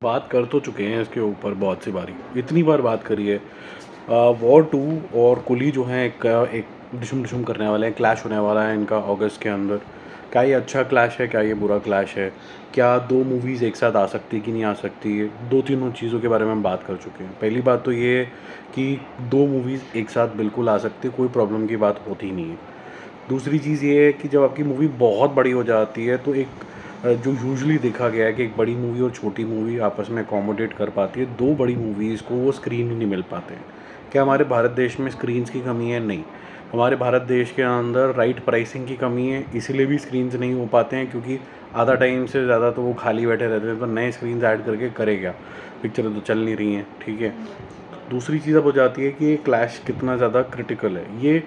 बात कर तो चुके हैं इसके ऊपर बहुत सी बारी, इतनी बार बात करी है। वॉर 2 और कुली जो हैं एक डिशुम-डिशुम करने वाले हैं, क्लैश होने वाला है इनका अगस्त के अंदर। क्या ये अच्छा क्लैश है, क्या ये बुरा क्लैश है? क्या 2 मूवीज़ एक साथ आ सकती है कि नहीं आ सकती है? 2-3 चीज़ों के बारे में हम बात कर चुके हैं। पहली बात तो ये है कि 2 मूवीज़ एक साथ बिल्कुल आ सकती है, कोई प्रॉब्लम की बात होती ही नहीं है। दूसरी चीज़ ये है कि जब आपकी मूवी बहुत बड़ी हो जाती है तो एक जो यूजुअली देखा गया है कि एक बड़ी मूवी और छोटी मूवी आपस में अकोमोडेट कर पाती है, 2 बड़ी मूवीज़ को वो स्क्रीन ही नहीं मिल पाते हैं। क्या हमारे भारत देश में स्क्रीन्स की कमी है? नहीं। हमारे भारत देश के अंदर राइट प्राइसिंग की कमी है, इसीलिए भी स्क्रीन्स नहीं हो पाते हैं क्योंकि आधा टाइम से ज़्यादा तो वो खाली बैठे रहते हैं, तो नए स्क्रीन्स ऐड करके करे क्या? पिक्चरें तो चल नहीं रही हैं, ठीक है। दूसरी चीज़ अब हो जाती है कि ये क्लैश कितना ज़्यादा क्रिटिकल है। ये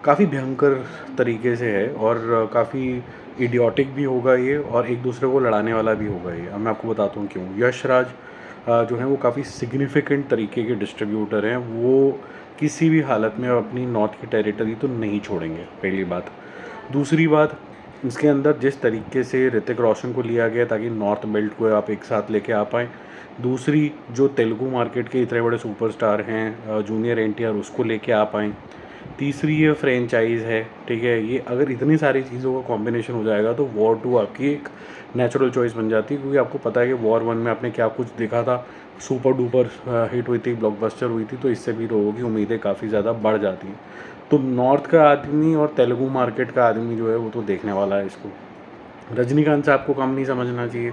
काफ़ी भयंकर तरीके से है और काफ़ी इडियोटिक भी होगा ये और एक दूसरे को लड़ाने वाला भी होगा ये। अब मैं आपको बताता हूँ क्यों। यश राज जो हैं वो काफ़ी सिग्निफिकेंट तरीके के डिस्ट्रीब्यूटर हैं। वो किसी भी हालत में अपनी नॉर्थ की टेरिटरी तो नहीं छोड़ेंगे, पहली बात। दूसरी बात, इसके अंदर जिस तरीके से ऋतिक रोशन को लिया गया ताकि नॉर्थ बेल्ट को आप एक साथ लेके आ पाएँ। दूसरी, जो तेलुगु मार्केट के इतने बड़े सुपरस्टार हैं जूनियर एनटीआर, उसको लेके आ पाएँ। तीसरी ये फ्रेंचाइज़ है, ठीक है। ये अगर इतनी सारी चीज़ों का कॉम्बिनेशन हो जाएगा तो वॉर 2 आपकी एक नेचुरल चॉइस बन जाती है क्योंकि आपको पता है कि वॉर 1 में आपने क्या कुछ देखा था, सुपर डुपर हिट हुई थी, ब्लॉकबस्टर हुई थी, तो इससे भी लोगों की उम्मीदें काफ़ी ज़्यादा बढ़ जाती हैं। तो नॉर्थ का आदमी और तेलुगु मार्केट का आदमी जो है वो तो देखने वाला है इसको। रजनीकांत साहब को कम नहीं समझना चाहिए।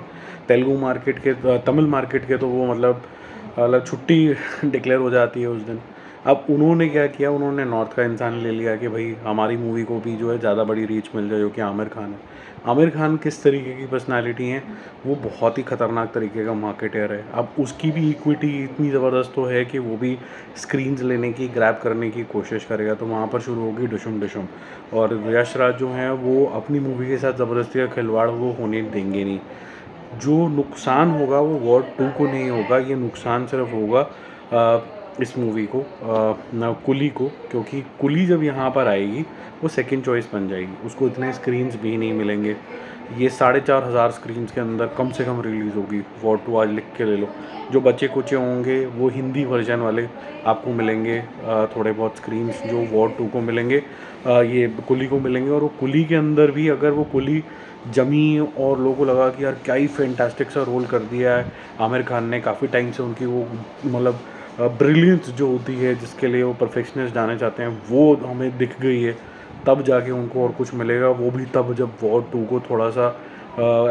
तेलुगु मार्केट के तमिल मार्केट के तो वो मतलब छुट्टी डिक्लेयर हो जाती है उस दिन। अब उन्होंने क्या किया, उन्होंने नॉर्थ का इंसान ले लिया कि भाई हमारी मूवी को भी जो है ज़्यादा बड़ी रीच मिल जाए, जो कि आमिर खान है। आमिर खान किस तरीके की पर्सनैलिटी हैं, वो बहुत ही ख़तरनाक तरीके का मार्केटर है। अब उसकी भी इक्विटी इतनी ज़बरदस्त तो है कि वो भी स्क्रीन्स लेने की, ग्रैब करने की कोशिश करेगा, तो वहाँ पर शुरू होगी डिशुम-डिशुम। और यश राज जो हैं वो अपनी मूवी के साथ ज़बरदस्ती का खिलवाड़ वो होने देंगे नहीं। जो नुकसान होगा वो वॉर 2 को नहीं होगा, ये नुकसान सिर्फ होगा इस मूवी को, कुली को, क्योंकि कुली जब यहाँ पर आएगी वो सेकंड चॉइस बन जाएगी, उसको इतने स्क्रीन्स भी नहीं मिलेंगे। ये 4,500 स्क्रीन्स के अंदर कम से कम रिलीज़ होगी। वॉर 2 आज लिख के ले लो। जो बचे कुचे होंगे वो हिंदी वर्जन वाले आपको मिलेंगे, थोड़े बहुत स्क्रीन्स जो वॉर 2 को मिलेंगे, ये कुली को मिलेंगे। और वो कुली के अंदर भी अगर वो कुली जमी और लोगों को लगा कि यार क्या ही फैंटास्टिक सा रोल कर दिया है आमिर खान ने, काफ़ी टाइम से उनकी वो मतलब ब्रिलियंस जो होती है जिसके लिए वो परफेक्शनिस्ट जाने चाहते हैं वो हमें दिख गई है, तब जाके उनको और कुछ मिलेगा। वो भी तब जब वॉर 2 को थोड़ा सा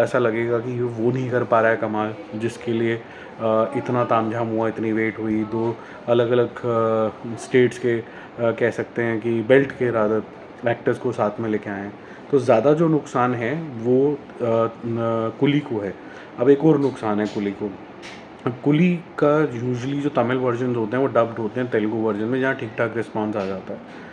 ऐसा लगेगा कि वो नहीं कर पा रहा है कमाल, जिसके लिए इतना तामझाम हुआ, इतनी वेट हुई, 2 अलग अलग स्टेट्स के कह सकते हैं कि बेल्ट के रादर एक्टर्स को साथ में लेके आए हैं। तो ज़्यादा जो नुकसान है वो कुली को है। अब एक और नुकसान है कुली को। कुली का यूजुअली जो तमिल वर्जन होते हैं वो डब्ड होते हैं तेलुगु वर्जन में, जहाँ ठीक ठाक रिस्पॉन्स आ जाता है।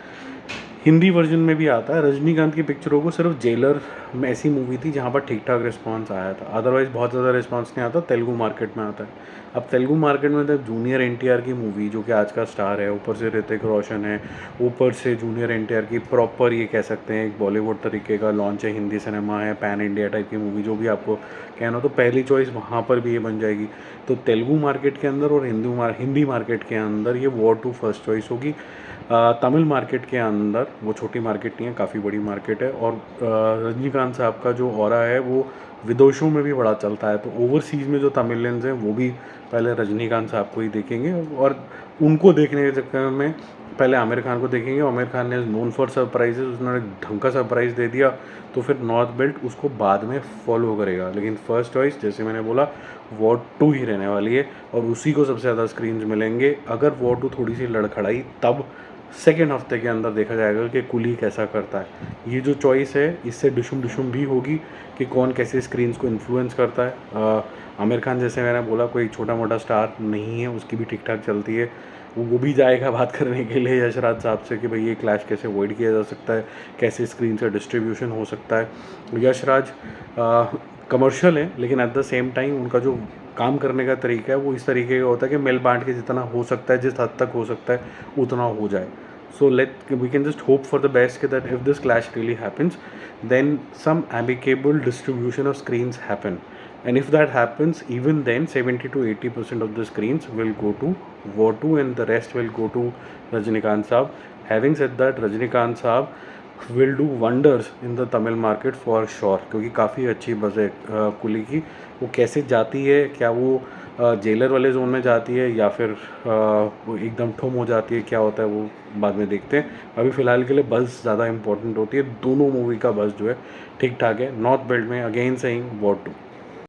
हिंदी वर्जन में भी आता है। रजनीकांत की पिक्चरों को सिर्फ जेलर में ऐसी मूवी थी जहाँ पर ठीक ठाक रिस्पॉन्स आया था, अदरवाइज़ बहुत ज़्यादा रिस्पॉन्स नहीं आता, तेलुगु मार्केट में आता है। अब तेलुगु मार्केट में तो जूनियर एनटीआर की मूवी जो कि आज का स्टार है, ऊपर से ऋतिक रोशन है, ऊपर से जूनियर एनटीआर की प्रॉपर ये कह सकते हैं एक बॉलीवुड तरीके का लॉन्च है, हिंदी सिनेमा है, पैन इंडिया टाइप की मूवी जो भी आपको कहना हो, तो पहली चॉइस वहाँ पर भी ये बन जाएगी। तो तेलुगु मार्केट के अंदर और हिंदी मार्केट के अंदर ये वॉर 2 फर्स्ट चॉइस होगी। तमिल मार्केट के अंदर वो छोटी मार्केट नहीं है, काफ़ी बड़ी मार्केट है। और रजनीकांत साहब का जो ऑरा है वो विदेशों में भी बड़ा चलता है, तो ओवरसीज़ में जो तमिलियंस हैं वो भी पहले रजनीकांत साहब को ही देखेंगे और उनको देखने के चक्कर में पहले आमिर खान को देखेंगे। आमिर खान ने नोन फॉर सरप्राइजेस, उसने ढंग का सरप्राइज़ दे दिया तो फिर नॉर्थ बेल्ट उसको बाद में फॉलो करेगा, लेकिन फर्स्ट चॉइस जैसे मैंने बोला वॉर 2 ही रहने वाली है और उसी को सबसे ज़्यादा स्क्रीन्स मिलेंगे। अगर वॉर 2 थोड़ी सी लड़खड़ाई तब सेकेंड हफ्ते के अंदर देखा जाएगा कि कुली कैसा करता है। ये जो चॉइस है इससे डिशुम भी होगी कि कौन कैसे स्क्रीन्स को इन्फ्लुएंस करता है। आमिर खान जैसे मैंने बोला कोई छोटा मोटा स्टार नहीं है, उसकी भी ठीक ठाक चलती है, वो भी जाएगा बात करने के लिए यश राज साहब से कि भाई ये क्लैश कैसे अवॉइड किया जा सकता है, कैसे स्क्रीन से डिस्ट्रीब्यूशन हो सकता है। यश राज कमर्शियल है लेकिन एट द सेम टाइम उनका जो काम करने का तरीका है वो इस तरीके का होता है कि मिल बांट के जितना हो सकता है, जिस हद तक हो सकता है उतना हो जाए। So we can just hope for the best that if this clash really happens then some amicable distribution of screens happen, And if that happens, even then 70 to 80% of the screens will go to War 2 and the rest will go to Rajinikanth Saab. Having said that, Rajinikanth Saab will do wonders in the Tamil market for sure, क्योंकि काफ़ी अच्छी buzz है कुली की. वो कैसे जाती है, क्या वो जेलर वाले जोन में जाती है या फिर वो एकदम ठुम हो जाती है, क्या होता है वो बाद में देखते हैं. अभी फ़िलहाल के लिए बज़ ज़्यादा इंपॉर्टेंट होती है. दोनों मूवी का बज़ जो है ठीक ठाक है. नॉर्थ बेल्ट में अगेन सेइंग वॉर 2.